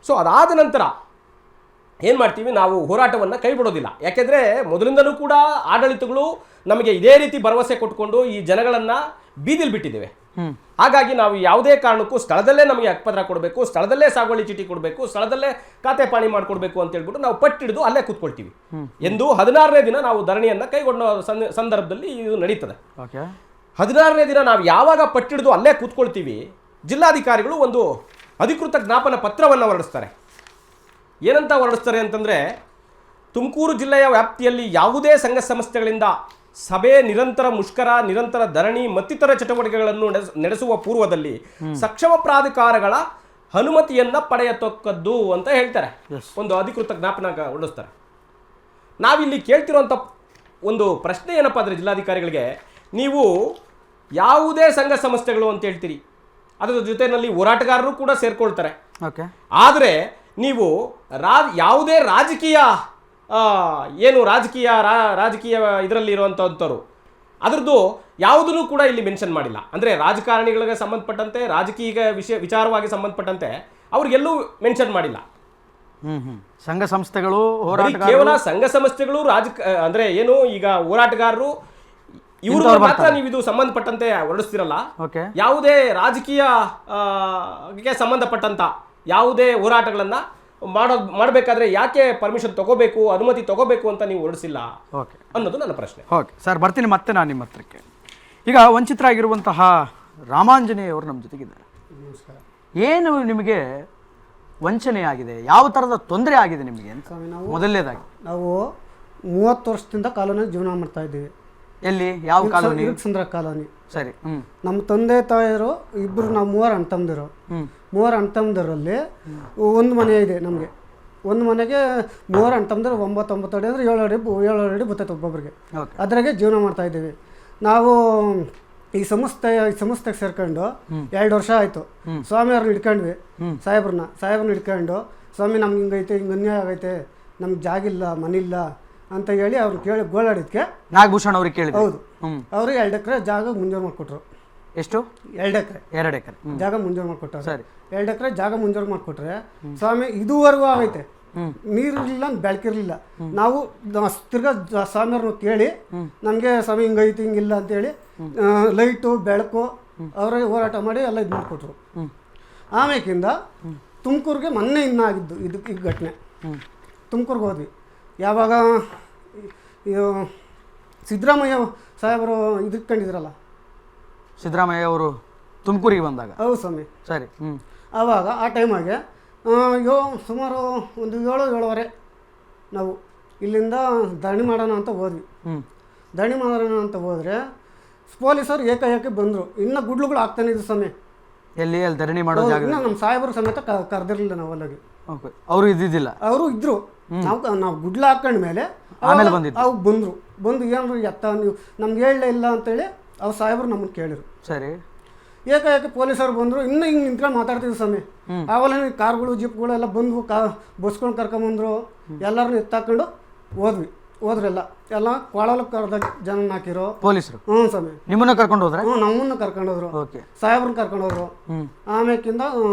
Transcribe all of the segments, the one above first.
So ಅದಾದ ನಂತರ ಏನು ಮಾಡ್ತೀವಿ, ನಾವು ಹೋರಾಟವನ್ನು ಕೈ ಬಿಡೋದಿಲ್ಲ. ಯಾಕೆಂದರೆ ಮೊದಲಿಂದಲೂ ಕೂಡ ಆಡಳಿತಗಳು ನಮಗೆ ಇದೇ ರೀತಿ ಭರವಸೆ ಕೊಟ್ಕೊಂಡು ಈ ಜನಗಳನ್ನು ಬೀದಿಲಿ ಬಿಟ್ಟಿದ್ದೇವೆ. ಹಾಗಾಗಿ ನಾವು ಯಾವುದೇ ಕಾರಣಕ್ಕೂ ಸ್ಥಳದಲ್ಲೇ ನಮಗೆ ಹಕ್ಕುಪತ್ರ ಕೊಡಬೇಕು, ಸ್ಥಳದಲ್ಲೇ ಸಾಗುವಳಿ ಚೀಟಿ ಕೊಡಬೇಕು, ಸ್ಥಳದಲ್ಲೇ ಖಾತೆ ಪಾಣಿ ಮಾಡಿಕೊಡ್ಬೇಕು ಅಂತ ಹೇಳ್ಬಿಟ್ಟು ನಾವು ಪಟ್ಟಿಡಿದು ಅಲ್ಲೇ ಕೂತ್ಕೊಳ್ತೀವಿ ಎಂದು 16ನೇ ದಿನ ನಾವು ಧರಣಿಯನ್ನು ಕೈಗೊಂಡ ಸಂದರ್ಭದಲ್ಲಿ ಇದು ನಡೀತದೆ. 16ನೇ ದಿನ ನಾವು ಯಾವಾಗ ಪಟ್ಟಿಡಿದು ಅಲ್ಲೇ ಕೂತ್ಕೊಳ್ತೀವಿ, ಜಿಲ್ಲಾಧಿಕಾರಿಗಳು ಒಂದು ಅಧಿಕೃತ ಜ್ಞಾಪನ ಪತ್ರವನ್ನು ಹೊರಡಿಸ್ತಾರೆ. ಏನಂತ ಹೊರಡಿಸ್ತಾರೆ ಅಂತಂದರೆ, ತುಮಕೂರು ಜಿಲ್ಲೆಯ ವ್ಯಾಪ್ತಿಯಲ್ಲಿ ಯಾವುದೇ ಸಂಘ ಸಂಸ್ಥೆಗಳಿಂದ ಸಭೆ, ನಿರಂತರ ಮುಷ್ಕರ, ನಿರಂತರ ಧರಣಿ ಮತ್ತಿತರ ಚಟುವಟಿಕೆಗಳನ್ನು ನಡೆಸುವ ಪೂರ್ವದಲ್ಲಿ ಸಕ್ಷಮ ಪ್ರಾಧಿಕಾರಗಳ ಅನುಮತಿಯನ್ನು ಪಡೆಯತಕ್ಕದ್ದು ಅಂತ ಹೇಳ್ತಾರೆ. ಒಂದು ಅಧಿಕೃತ ಜ್ಞಾಪನ ಹೊರಡಿಸ್ತಾರೆ. ನಾವಿಲ್ಲಿ ಕೇಳ್ತಿರೋಂಥ ಒಂದು ಪ್ರಶ್ನೆ ಏನಪ್ಪ ಅಂದರೆ, ಜಿಲ್ಲಾಧಿಕಾರಿಗಳಿಗೆ ನೀವು ಯಾವುದೇ ಸಂಘ ಸಂಸ್ಥೆಗಳು ಅಂತ ಹೇಳ್ತೀರಿ, ಅದರ ಜೊತೆಯಲ್ಲಿ ಹೋರಾಟಗಾರರು ಕೂಡ ಸೇರ್ಕೊಳ್ತಾರೆ. ಆದರೆ ನೀವು ಯಾವುದೇ ರಾಜಕೀಯ ರಾಜಕೀಯ ಇದರಲ್ಲಿ ಇರುವಂಥವ್ರು ಅದರದ್ದು ಯಾವುದನ್ನು ಕೂಡ ಇಲ್ಲಿ ಮೆನ್ಷನ್ ಮಾಡಿಲ್ಲ. ಅಂದರೆ ರಾಜಕಾರಣಿಗಳಿಗೆ ಸಂಬಂಧಪಟ್ಟಂತೆ, ರಾಜಕೀಯ ವಿಚಾರವಾಗಿ ಸಂಬಂಧಪಟ್ಟಂತೆ ಅವ್ರಿಗೆಲ್ಲೂ ಮೆನ್ಷನ್ ಮಾಡಿಲ್ಲ. ಸಂಘ ಸಂಸ್ಥೆಗಳು, ಕೇವಲ ಸಂಘ ಸಂಸ್ಥೆಗಳು, ಅಂದರೆ ಏನು ಈಗ ಹೋರಾಟಗಾರರು ಇವರು ಮಾತ್ರ ನೀವು ಇದು ಸಂಬಂಧಪಟ್ಟಂತೆ ಹೊರಡಿಸ್ತಿರಲ್ಲ. ಯಾವುದೇ ರಾಜಕೀಯ ಸಂಬಂಧಪಟ್ಟಂತ ಯಾವುದೇ ಹೋರಾಟಗಳನ್ನ ಮಾಡಬೇಕಾದ್ರೆ ಯಾಕೆ ಪರ್ಮಿಷನ್ ತಗೋಬೇಕು, ಅನುಮತಿ ತಗೋಬೇಕು ಅಂತ ನೀವು ಹೊರಡಿಸಿಲ್ಲ ಅನ್ನೋದು ನನ್ನ ಪ್ರಶ್ನೆ. ಓಕೆ ಸರ್, ಬರ್ತೀನಿ ಮತ್ತೆ ನಾನು ನಿಮ್ಮ ಹತ್ರಕ್ಕೆ. ಈಗ ವಂಚಿತರಾಗಿರುವಂತಹ ರಾಮಾಂಜನೇಯವರು ನಮ್ಮ ಜೊತೆಗಿದ್ದಾರೆ. ಏನು ನಿಮಗೆ ವಂಚನೆ ಆಗಿದೆ, ಯಾವ ಥರದ ತೊಂದರೆ ಆಗಿದೆ ನಿಮಗೆ ಅಂತ? ಮೊದಲನೇದಾಗಿ ನಾವು 30 ವರ್ಷದಿಂದ ಕಾಲೋನಿ ಜೀವನ ಮಾಡ್ತಾ ಇದ್ದೀವಿ. ಎಲ್ಲಿ, ಯಾವ ಕಾಲೋನಿ? ಸುಂದರ ಕಾಲೋನಿ. ಸರಿ. ನಮ್ಮ ತಂದೆ ತಾಯಿರು ಇಬ್ಬರು, ನಾವು 3 ಅಣ್ಣ ತಮ್ಮದಿರು. 3 ಅಣ್ಣ ತಮ್ಮದರಲ್ಲಿ ಒಂದು ಮನೆ ಇದೆ ನಮಗೆ. ಒಂದು ಮನೆಗೆ 3 ಅಣ್ಣ ತಮ್ಮದಿರು 9 ಅಡಿ ಅಂದರೆ 7 ಅಡಿ ಬರ್ತೈತೆ ಒಬ್ಬೊಬ್ಬರಿಗೆ. ಅದ್ರಾಗೆ ಜೀವನ ಮಾಡ್ತಾ ಇದ್ದೀವಿ ನಾವು. ಈ ಸಂಸ್ಥೆಗೆ ಸೇರ್ಕೊಂಡು 2 ವರ್ಷ ಆಯಿತು. ಸ್ವಾಮಿಯವ್ರನ್ನ ಹಿಡ್ಕೊಂಡ್ವಿ, ಸಾಹೇಬ್ರನ್ನ ಹಿಡ್ಕೊಂಡು, ಸ್ವಾಮಿ ನಮ್ಗೆ ಹಿಂಗೈತೆ, ಹಿಂಗೆ ಅನ್ಯಾಯ ಆಗೈತೆ, ನಮ್ಗೆ ಜಾಗಿಲ್ಲ, ಮನಿಲ್ಲ ಅಂತ ಹೇಳಿ ಅವ್ರು ಕೇಳಿ ಗೋಳಾಡಿದ್ಕೆ ನಾಗಭೂಷಣ್ ಅವ್ರಿಗೆ ಕೇಳಿ. ಹೌದು, ಅವರು 2 ಎಕರೆ ಜಾಗ ಮುಂಜೂರು ಮಾಡಿಕೊಟ್ರು. ಎಷ್ಟು? 2 ಎಕರೆ. 2 ಎಕರೆ ಜಾಗ ಮುಂಜೂರು ಮಾಡಿಕೊಟ್ರು. ಸರಿ, 2 ಎಕರೆ ಜಾಗ ಮುಂಜೂರು ಮಾಡಿಕೊಟ್ರೆ ಸ್ವಾಮಿ ಇದುವರೆಗೂ ಆಗೈತೆ, ನೀರಿರಲಿಲ್ಲ, ಬೆಳಕಿರಲಿಲ್ಲ. ನಾವು ತಿರ್ಗಾ ಸ್ವಾಮಿಯವ್ರನ್ನ ಕೇಳಿ ನಮಗೆ ಸ್ವಾಮಿ ಹಿಂಗೈತಿ, ಹಿಂಗಿಲ್ಲ ಅಂತೇಳಿ ಲೈಟು ಬೆಳಕು ಅವರೇ ಹೋರಾಟ ಮಾಡಿ ಎಲ್ಲ ಇದು ಮಾಡಿಕೊಟ್ರು. ಆಮೇಕಿಂದ ತುಮಕೂರಿಗೆ ಮೊನ್ನೆ ಆಗಿದ್ದು ಈ ಘಟನೆ. ತುಮಕೂರಿಗೆ ಹೋದ್ವಿ. ಯಾವಾಗ ಸಿದ್ದರಾಮಯ್ಯ ಸಾಹೇಬರು ಇದ್ಕೊಂಡಿದ್ರಲ್ಲ, ಸಿದ್ದರಾಮಯ್ಯ ಅವರು ತುಮಕೂರಿಗೆ ಬಂದಾಗ. ಹೌದು ಸ್ವಾಮಿ. ಸರಿ. ಆವಾಗ ಆ ಟೈಮಾಗೆ ಸುಮಾರು ಒಂದು 7-7:30 ನಾವು ಇಲ್ಲಿಂದ ಧರಣಿ ಮಾಡೋಣ ಅಂತ ಹೋದ್ವಿ. ಧರಣಿ ಮಾಡೋಣ ಅಂತ ಹೋದರೆ ಪೊಲೀಸರು ಏಕಾಏಕಿ ಬಂದರು. ಇನ್ನು ಗುಡ್ಲುಗಳು ಆಗ್ತಾನೆ ಇದ್ದು ಸ್ವಾಮಿ. ಎಲ್ಲಿ ಧರಣಿ ಮಾಡೋ ಜಾಗ? ನಮ್ಮ ಸಾಹೇಬರು ಸಮೇತ ಕರೆದಿರಲಿಲ್ಲ ನಾವು ಅಲ್ಲಿಗೆ. ಅವರು ಇದ್ದಿದ್ದಿಲ್ಲ. ಅವರು ಇದ್ರು. ನಾವು ಗುಡ್ಲ ಹಾಕೊಂಡ್ಮೇಲೆ ಅವು ಬಂದು ಏನ್ರಿ ಎತ್ತ ನೀವು ನಮ್ಗೆ ಹೇಳಲೇ ಇಲ್ಲ ಅಂತೇಳಿ ಅವ್ರು ಸಾಹೇಬರು ನಮ್ಮನ್ನು ಕೇಳಿರು. ಸರಿ. ಏಕಾಏಕಿ ಪೊಲೀಸರು ಬಂದರು. ಇನ್ನೂ ಹಿಂಗೆ ನಿಂತ್ಕೊಂಡು ಮಾತಾಡ್ತಿದ್ವಿ ಸ್ವಾಮಿ. ಆವಲ್ಲ ಕಾರ್ಗಳು ಜೀಪ್ಗಳು ಎಲ್ಲ ಬಂದು ಬಸ್ಕೊಂಡು ಕರ್ಕೊಂಬಂದರು. ಎಲ್ಲರನ್ನೂ ಎತ್ತಾಕೊಂಡು ಹೋದ್ರೆಲ್ಲ ಎಲ್ಲ ಕೊಳಲಕ್ಕೆ ಕರೆದ ಜನ ಹಾಕಿರೋ ಪೊಲೀಸರು. ಸ್ವಾಮಿ. ನಿಮ್ಮನ್ನ ಕರ್ಕೊಂಡು ಹೋದ್ರೆ? ನಮ್ಮನ್ನು ಕರ್ಕೊಂಡು ಹೋದ್ರು, ಸಾಹೇಬ್ರನ್ನ ಕರ್ಕೊಂಡು ಹೋದ್ರು. ಆಮೇಕಿಂದ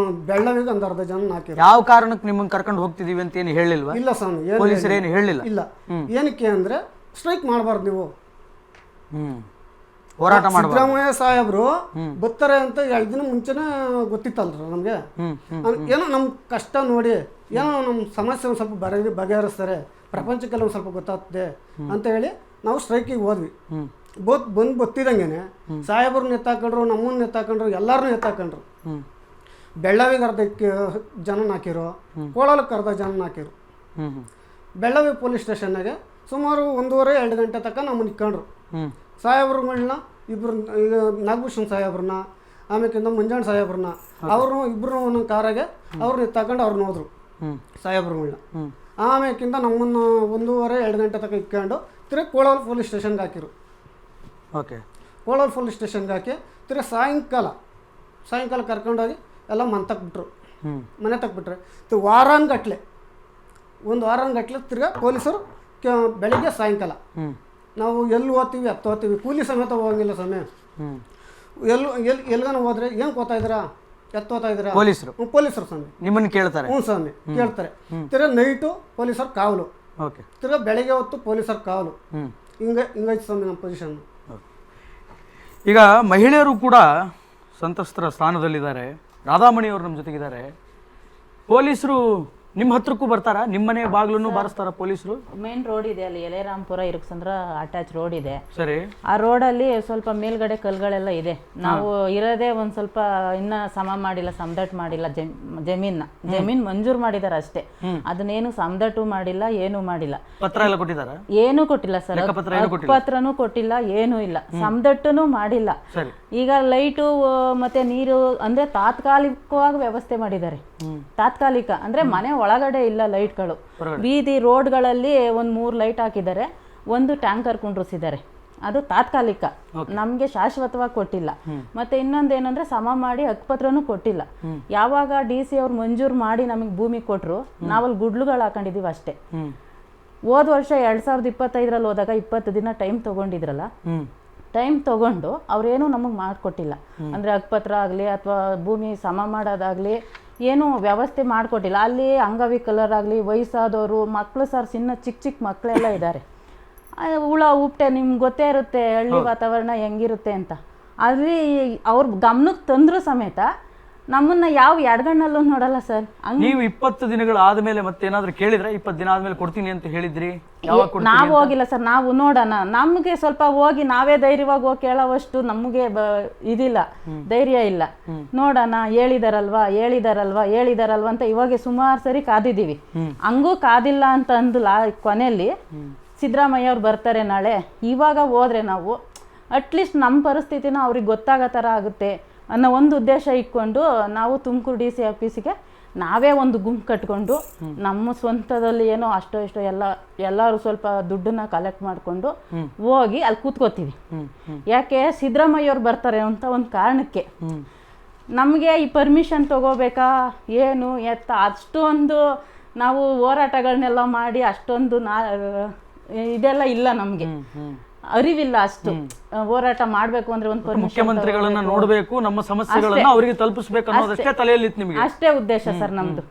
ಬೆಳ್ಳವಿಗೆ ಒಂದು 10 ಜನ ಹಾಕಿರೋ. ಯಾವ ಕಾರಣಕ್ಕೆ ನಿಮ್ಮನ್ನ ಕರ್ಕೊಂಡು ಹೋಗ್ತಿದೀವಿ ಅಂತ ಏನು ಹೇಳಿಲ್ವಾ? ಇಲ್ಲ ಸ್ವಾಮಿ, ಪೊಲೀಸರು ಏನು ಹೇಳಿಲ್ಲ. ಇಲ್ಲ. ಏನಕ್ಕೆ ಅಂದ್ರೆ ಸ್ಟ್ರೈಕ್ ಮಾಡಬಾರ್ದು ನೀವು, ಹೋರಾಟ ಮಾಡಬಾರ್ದು. ಸಿದ್ದರಾಮಯ್ಯ ಸಾಹೇಬ್ರು ಬರ್ತಾರೆ ಅಂತ 2 ದಿನ ಮುಂಚೆನೇ ಗೊತ್ತಿತ್ತಲ್ರ ನಮ್ಗೆ. ಏನೋ ನಮ್ಮ ಕಷ್ಟ ನೋಡಿ, ಏನೋ ನಮ್ಮ ಸಮಸ್ಯೆ ಒಂದು ಸ್ವಲ್ಪ ಬಗೆಹರಿಸ್ತಾರೆ, ಪ್ರಪಂಚಕ್ಕೆಲ್ಲ ಒಂದು ಸ್ವಲ್ಪ ಗೊತ್ತಾಗ್ತದೆ ಅಂತ ಹೇಳಿ ನಾವು ಸ್ಟ್ರೈಕಿಗೆ ಹೋದ್ವಿ. ಬಂದು ಬತ್ತಿದಂಗೆ ಸಾಹೇಬ್ರನ್ನ ಎತ್ತಾಕೊಂಡ್ರು, ನಮ್ಮನ್ನ ಎತ್ತಾಕೊಂಡ್ರು, ಎಲ್ಲರನ್ನೂ ಎತ್ತಾಕೊಂಡ್ರು. ಬೆಳ್ಳವಿಗೆ 10 ಜನ ಹಾಕಿರೋ, ಕೋಳಲಕ್ಕೆ 10 ಜನ ಹಾಕಿರು. ಬೆಳ್ಳವಿ ಪೊಲೀಸ್ ಸ್ಟೇಷನ್ನಾಗೆ ಸುಮಾರು 1:30-2 ಗಂಟೆ ತನಕ ನಮ್ಮನ್ನು ಇಕ್ಕೊಂಡ್ರು. ಸಾಹೇಬ್ರುಗಳನ್ನ ಇಬ್ಬರು, ನಾಗಭೂಷಣ್ ಸಾಹೇಬ್ರನ್ನ, ಆಮೇಕಿಂದ ಮಂಜಾಣ ಸಾಹೇಬ್ರನ್ನ, ಅವ್ರನ್ನ ಇಬ್ಬರು ಒಂದೊಂದು ಕಾರಾಗೆ ಅವ್ರನ್ನ ತಗೊಂಡು ಅವ್ರನ್ನ ಹೋದ್ರು ಸಾಹೇಬ್ರುಗಳನ್ನ. ಆಮೇಕಿಂದ ನಮ್ಮನ್ನು 1:30-2 ಗಂಟೆ ತನಕ ಇಕ್ಕೊಂಡು ತಿರುಗಿ ಕೋಳಲ್ ಪೊಲೀಸ್ ಸ್ಟೇಷನ್ಗೆ ಹಾಕಿರು. ಕೋಳಲ್ ಪೊಲೀಸ್ ಸ್ಟೇಷನ್ಗೆ ಹಾಕಿ ತಿರುಗಿ ಸಾಯಂಕಾಲ ಕರ್ಕೊಂಡೋಗಿ ಎಲ್ಲ ಮನೆ ತಕ್ಬಿಟ್ರೆ ವಾರಾನ್ಗಟ್ಲೆ ತಿರ್ಗಾ ಪೊಲೀಸರು ಬೆಳಿಗ್ಗೆ ಸಾಯಂಕಾಲ ನಾವು ಎಲ್ಲಿ ಓದ್ತೀವಿ ಕೂಲಿ ಸಮೇತ ಹೋಗಂಗಿಲ್ಲ ಸಮಯ. ಎಲ್ಗಾನ ಹೋದ್ರೆ ಏನು ಕೂತಾ ಇದ್ದೀರಾ, ಎತ್ತೋತಾ ಇದ್ದೀರಾ ಪೊಲೀಸರು ಪೊಲೀಸರು ಸ್ವಾಮಿ ನಿಮ್ಮನ್ನು ಕೇಳ್ತಾರೆ. ಹ್ಞೂ ಸ್ವಾಮಿ ಕೇಳ್ತಾರೆ. ತಿರ್ಗಾ ನೈಟು ಪೊಲೀಸರ ಕಾವಲು, ಓಕೆ. ತಿರ್ಗಾ ಬೆಳಗ್ಗೆ ಹೊತ್ತು ಪೊಲೀಸರ ಕಾವಲು, ಹಿಂಗೈತೆ ಸ್ವಾಮಿ ನಮ್ಮ ಪೊಸಿಷನ್. ಈಗ ಮಹಿಳೆಯರು ಕೂಡ ಸಂತ್ರಸ್ತರ ಸ್ಥಾನದಲ್ಲಿದ್ದಾರೆ. ರಾಧಾಮಣಿ ಅವರು ನಮ್ಮ ಜೊತೆಗಿದ್ದಾರೆ. ಪೊಲೀಸರು ನಿಮ್ಮ ಹತ್ರಕ್ಕೂ ಬರ್ತಾರಾ? ನಿಮ್ಮ ಮನೆ ಬಾಗಿಲನ್ನು ಬಾರಿಸ್ತಾರ ಪೊಲೀಸರು? ಮೇನ್ ರೋಡ್ ಇದೆ ಅಲ್ಲಿ, ಎಲೆರಾಂಪುರ ಇರಕ್ಸಂದ್ರ ಅಟ್ಯಾಚ್ ರೋಡ್ ಇದೆ. ಸರಿ. ಆ ರೋಡಲ್ಲಿ ಸ್ವಲ್ಪ ಮೇಲ್ಗಡೆ ಕಲ್ಗಳೆಲ್ಲ ಇದೆ. ನಾವು ಇರೋದೇ ಒಂದ್ ಸ್ವಲ್ಪ ಇನ್ನ ಸಮ ಮಾಡಿಲ್ಲ, ಸಮದಟ್ ಮಾಡಿಲ್ಲ. ಜಮೀನ್ ಮಂಜೂರು ಮಾಡಿದಾರೆ ಅಷ್ಟೇ, ಅದನ್ನೇನು ಸಮದಟ್ಟು ಮಾಡಿಲ್ಲ, ಏನು ಮಾಡಿಲ್ಲ. ಪತ್ರ ಎಲ್ಲ ಕೊಟ್ಟಿದಾರ? ಏನು ಕೊಟ್ಟಿಲ್ಲ ಸರ್, ಪತ್ರನೂ ಕೊಟ್ಟಿಲ್ಲ, ಏನೂ ಇಲ್ಲ, ಸಮದಟ್ಟನು ಮಾಡಿಲ್ಲ. ಈಗ ಲೈಟು ಮತ್ತೆ ನೀರು ಅಂದ್ರೆ ತಾತ್ಕಾಲಿಕವಾಗಿ ವ್ಯವಸ್ಥೆ ಮಾಡಿದ್ದಾರೆ. ತಾತ್ಕಾಲಿಕ ಅಂದ್ರೆ ಮನೆ ಒಳಗಡೆ ಇಲ್ಲ ಲೈಟ್ಗಳು, ಬೀದಿ ರೋಡ್ಗಳಲ್ಲಿ ಒಂದ್ 3 ಲೈಟ್ ಹಾಕಿದ್ದಾರೆ, ಒಂದು ಟ್ಯಾಂಕರ್ ಕುಂಡ್ರಿಸಿದ್ದಾರೆ. ಅದು ತಾತ್ಕಾಲಿಕ, ನಮ್ಗೆ ಶಾಶ್ವತವಾಗಿ ಕೊಟ್ಟಿಲ್ಲ. ಮತ್ತೆ ಇನ್ನೊಂದೇನಂದ್ರೆ ಸಮ ಮಾಡಿ ಹಕ್ಕುಪತ್ರನೂ ಕೊಟ್ಟಿಲ್ಲ. ಯಾವಾಗ DC ಅವ್ರು ಮಂಜೂರು ಮಾಡಿ ನಮಗೆ ಭೂಮಿ ಕೊಟ್ರು, ನಾವಲ್ಲಿ ಗುಡ್ಲುಗಳು ಹಾಕೊಂಡಿದೀವಿ ಅಷ್ಟೇ. ಹೋದ ವರ್ಷ 2025ರಲ್ಲಿ ಹೋದಾಗ 20 ದಿನ ಟೈಮ್ ತಗೊಂಡಿದ್ರಲ್ಲ, ಟೈಮ್ ತಗೊಂಡು ಅವ್ರೇನು ನಮಗೆ ಮಾಡಿಕೊಟ್ಟಿಲ್ಲ. ಅಂದ್ರೆ ಹಕ್ಕುಪತ್ರ ಆಗಲಿ ಅಥವಾ ಭೂಮಿ ಸಮ ಮಾಡೋದಾಗ್ಲಿ ಏನು ವ್ಯವಸ್ಥೆ ಮಾಡಿಕೊಟ್ಟಿಲ್ಲ. ಅಲ್ಲಿ ಅಂಗವಿಕಲರಾಗಲಿ, ವಯಸ್ಸಾದವರು, ಮಕ್ಕಳು ಸರ್, ಚಿಕ್ಕ ಚಿಕ್ಕ ಮಕ್ಕಳೆಲ್ಲ ಇದ್ದಾರೆ. ಹುಳ ಉಪ್ಟೆ ನಿಮ್ಗೆ ಗೊತ್ತೇ ಇರುತ್ತೆ ಹಳ್ಳಿ ವಾತಾವರಣ ಹೆಂಗಿರುತ್ತೆ ಅಂತ. ಅಲ್ಲಿ ಅವ್ರ ಗಮನಕ್ಕೆ ತಂದ್ರು ಸಮೇತ ನಮ್ಮನ್ನ ಯಾವ ಎಡಗಣ್ಣಲ್ಲೂ ನೋಡಲ್ಲ ಸರ್. ನೀವು 20 ದಿನಗಳು ಆದ್ಮೇಲೆ ಮತ್ತೆ ಏನಾದ್ರು ಕೇಳಿದ್ರೆ 20 ದಿನ ಆದ್ಮೇಲೆ ಕೊಡ್ತೀನಿ ಅಂತ ಹೇಳಿದ್ರಿ, ನಾವು ಹೋಗಿಲ್ಲ ಸರ್. ನಾವು ನೋಡೋಣ, ನಮ್ಗೆ ಸ್ವಲ್ಪ ಹೋಗಿ ನಾವೇ ಧೈರ್ಯವಾಗಿ ಹೋಗಿ ಕೇಳೋವಷ್ಟು ನಮಗೆ ಇದಿಲ್ಲ, ಧೈರ್ಯ ಇಲ್ಲ. ನೋಡೋಣ, ಹೇಳಿದಾರಲ್ವಾ ಅಂತ ಇವಾಗ ಸುಮಾರು ಸರಿ ಕಾದಿದ್ದೀವಿ. ಹಂಗೂ ಕಾದಿಲ್ಲ ಅಂತ ಅಂದಲ್ಲ, ಕೊನೆಯಲ್ಲಿ ಸಿದ್ದರಾಮಯ್ಯ ಅವ್ರು ಬರ್ತಾರೆ ನಾಳೆ. ಇವಾಗ ಹೋದ್ರೆ ನಾವು ಅಟ್ಲೀಸ್ಟ್ ನಮ್ಮ ಪರಿಸ್ಥಿತಿನ ಅವ್ರಿಗೆ ಗೊತ್ತಾಗೋ ಥರ ಆಗುತ್ತೆ ಅನ್ನೋ ಒಂದು ಉದ್ದೇಶ ಇಟ್ಕೊಂಡು ನಾವು ತುಮಕೂರು DC ಆಫೀಸಿಗೆ ನಾವೇ ಒಂದು ಗುಂಪು ಕಟ್ಕೊಂಡು ನಮ್ಮ ಸ್ವಂತದಲ್ಲಿ ಏನೋ ಅಷ್ಟೋ ಇಷ್ಟೋ ಎಲ್ಲರೂ ಸ್ವಲ್ಪ ದುಡ್ಡನ್ನ ಕಲೆಕ್ಟ್ ಮಾಡಿಕೊಂಡು ಹೋಗಿ ಅಲ್ಲಿ ಕೂತ್ಕೋತೀವಿ. ಯಾಕೆ ಸಿದ್ದರಾಮಯ್ಯ ಅವ್ರು ಬರ್ತಾರೆ ಅಂತ ಒಂದು ಕಾರಣಕ್ಕೆ. ನಮಗೆ ಈ ಪರ್ಮಿಷನ್ ತಗೋಬೇಕಾ ಏನು ಎತ್ತ ಅಷ್ಟೊಂದು ನಾವು ಹೋರಾಟಗಳನ್ನೆಲ್ಲ ಮಾಡಿ ಅಷ್ಟೊಂದು ಇದೆಲ್ಲ ಇಲ್ಲ, ನಮಗೆ ಅರಿವಿಲ್ಲ ಅಷ್ಟು. ಹೋರಾಟ ಮಾಡ್ಬೇಕು ಅಂದ್ರೆ ಒಂದು ಮುಖ್ಯಮಂತ್ರಿಗಳನ್ನ ನೋಡ್ಬೇಕು, ನಮ್ಮ ಸಮಸ್ಯೆಗಳನ್ನ ಅವರಿಗೆ ತಲುಪಿಸಬೇಕು ಅನ್ನೋದಷ್ಟೇ ತಲೆಯಲ್ಲಿ ನಿಮಗೆ. ಅಷ್ಟೇ ಉದ್ದೇಶ ಸರ್ ನಮ್ದು.